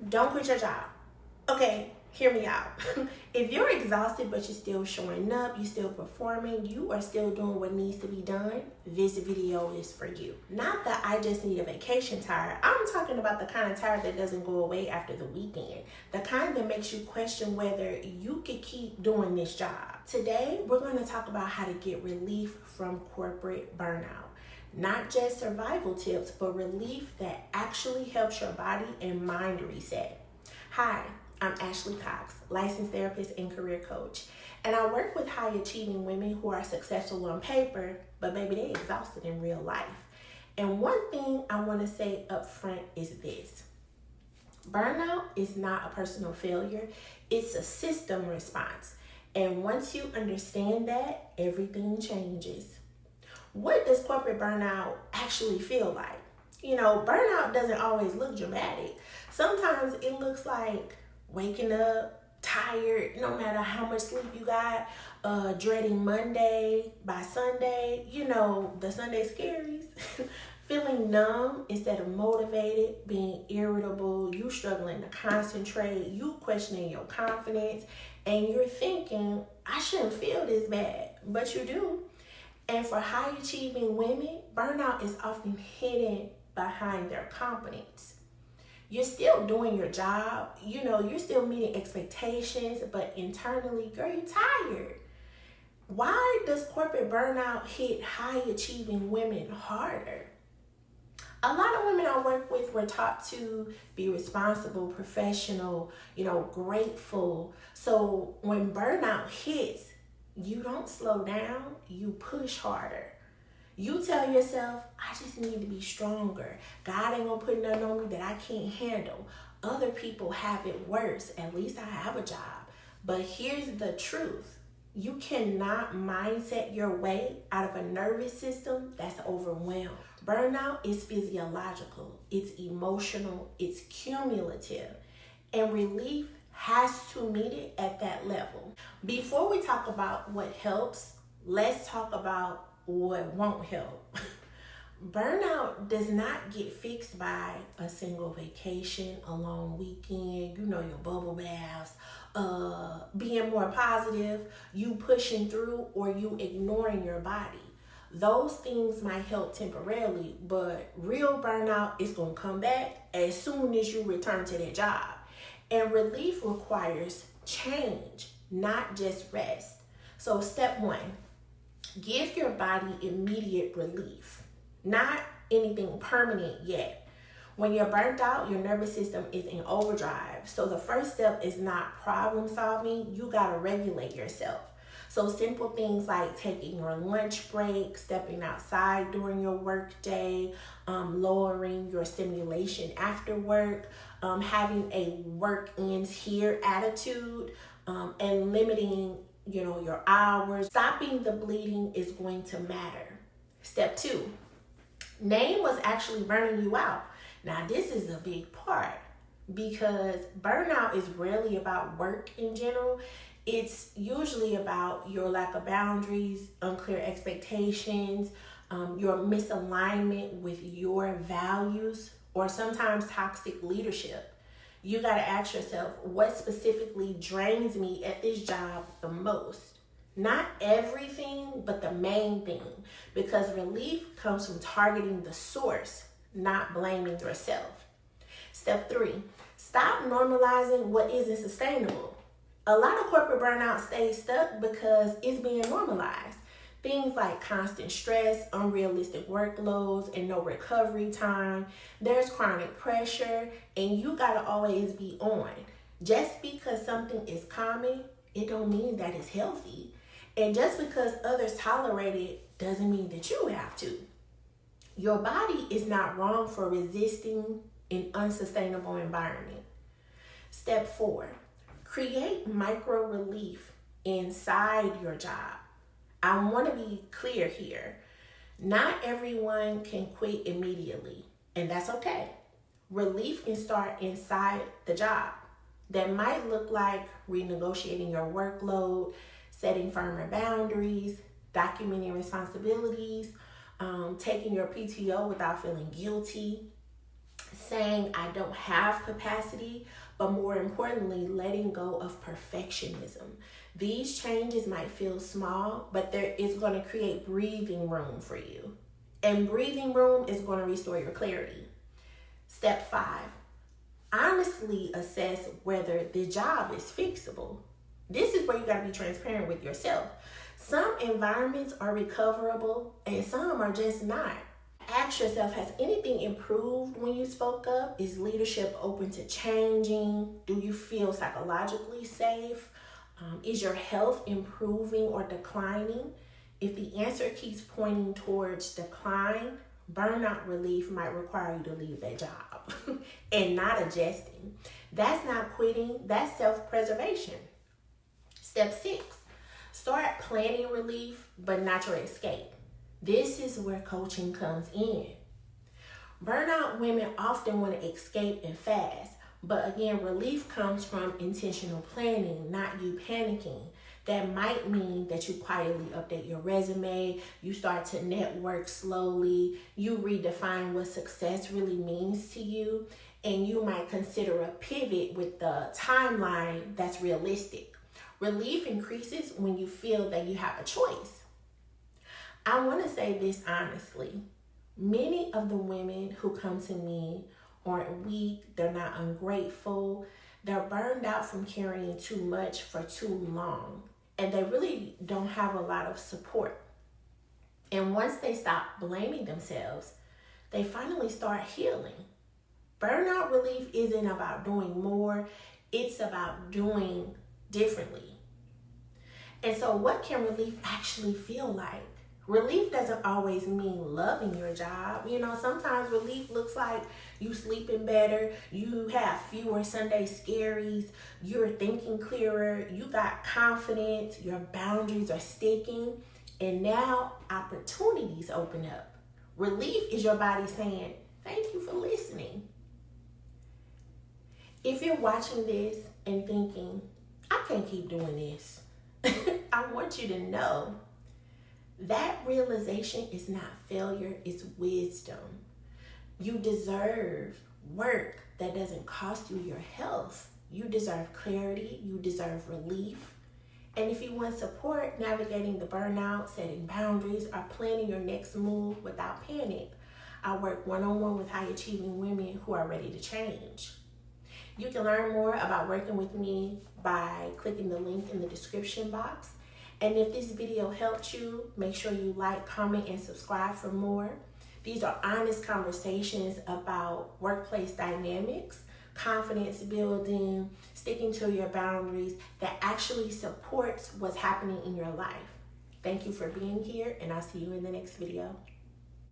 Don't quit your job. Okay, hear me out. If you're exhausted but you're still showing up, you're still performing, you are still doing what needs to be done, this video is for you. Not that I just need a vacation tired. I'm talking about the kind of tired that doesn't go away after the weekend. The kind that makes you question whether you could keep doing this job. Today, we're going to talk about how to get relief from corporate burnout. Not just survival tips, but relief that actually helps your body and mind reset. Hi, I'm Ashley Cox, licensed therapist and career coach, and I work with high-achieving women who are successful on paper, but baby, they're exhausted in real life. And one thing I want to say up front is this. Burnout is not a personal failure, it's a system response. And once you understand that, everything changes. What does corporate burnout actually feel like? Burnout doesn't always look dramatic. Sometimes it looks like waking up tired, no matter how much sleep you got, dreading Monday by Sunday, the Sunday scaries, feeling numb instead of motivated, being irritable, you struggling to concentrate, you questioning your confidence, and you're thinking, I shouldn't feel this bad, but you do. And for high-achieving women, burnout is often hidden behind their competence. You're still doing your job, you're still meeting expectations, but internally, girl, you're tired. Why does corporate burnout hit high-achieving women harder? A lot of women I work with were taught to be responsible, professional, grateful. So when burnout hits, you don't slow down, you push harder. You tell yourself, I just need to be stronger. God ain't gonna put nothing on me that I can't handle. Other people have it worse. At least I have a job. But here's the truth. You cannot mindset your way out of a nervous system that's overwhelmed. Burnout is physiological, it's emotional, it's cumulative, and relief has to meet it at that level. Before we talk about what helps, let's talk about what won't help. Burnout does not get fixed by a single vacation, a long weekend, your bubble baths, being more positive, you pushing through, or you ignoring your body. Those things might help temporarily, but real burnout is going to come back as soon as you return to that job. And relief requires change, not just rest. So step one, give your body immediate relief, not anything permanent yet. When you're burnt out, your nervous system is in overdrive. So the first step is not problem solving, you gotta regulate yourself. So simple things like taking your lunch break, stepping outside during your work day, lowering your stimulation after work, having a work ends here attitude, and limiting your hours. Stopping the bleeding is going to matter. Step two, name what's actually burning you out. Now this is a big part because burnout is rarely about work in general. It's usually about your lack of boundaries, unclear expectations, your misalignment with your values, or sometimes toxic leadership. You got to ask yourself, what specifically drains me at this job the most? Not everything, but the main thing, because relief comes from targeting the source, not blaming yourself. Step three, stop normalizing what isn't sustainable. A lot of corporate burnout stays stuck because it's being normalized. Things like constant stress, unrealistic workloads, and no recovery time. There's chronic pressure, and you gotta always be on. Just because something is common, it don't mean that it's healthy. And just because others tolerate it doesn't mean that you have to. Your body is not wrong for resisting an unsustainable environment. Step four, create micro relief inside your job. I want to be clear here. Not everyone can quit immediately, and that's okay. Relief can start inside the job. That might look like renegotiating your workload, setting firmer boundaries, documenting responsibilities, taking your PTO without feeling guilty. saying I don't have capacity, but more importantly, letting go of perfectionism. These changes might feel small, but there is going to create breathing room for you. And breathing room is going to restore your clarity. Step 5, honestly assess whether the job is fixable. This is where you got to be transparent with yourself. Some environments are recoverable and some are just not. Ask yourself, has anything improved when you spoke up? Is leadership open to changing? Do you feel psychologically safe? Is your health improving or declining? If the answer keeps pointing towards decline, burnout relief might require you to leave that job and not adjusting. That's not quitting, that's self-preservation. Step 6, start planning relief, but not your escape. This is where coaching comes in. Burnout women often want to escape and fast, but again, relief comes from intentional planning, not you panicking. That might mean that you quietly update your resume, you start to network slowly, you redefine what success really means to you, and you might consider a pivot with the timeline that's realistic. Relief increases when you feel that you have a choice. I want to say this honestly. Many of the women who come to me aren't weak, they're not ungrateful, they're burned out from carrying too much for too long, and they really don't have a lot of support. And once they stop blaming themselves, they finally start healing. Burnout relief isn't about doing more, it's about doing differently. And so what can relief actually feel like? Relief doesn't always mean loving your job. Sometimes relief looks like you sleeping better, you have fewer Sunday scaries, you're thinking clearer, you got confidence, your boundaries are sticking, and now opportunities open up. Relief is your body saying, thank you for listening. If you're watching this and thinking, I can't keep doing this, I want you to know that realization is not failure, it's wisdom. You deserve work that doesn't cost you your health. You deserve clarity, you deserve relief. And if you want support navigating the burnout, setting boundaries, or planning your next move without panic, I work one-on-one with high-achieving women who are ready to change. You can learn more about working with me by clicking the link in the description box. And if this video helped you, make sure you like, comment, and subscribe for more. These are honest conversations about workplace dynamics, confidence building, sticking to your boundaries that actually supports what's happening in your life. Thank you for being here, and I'll see you in the next video.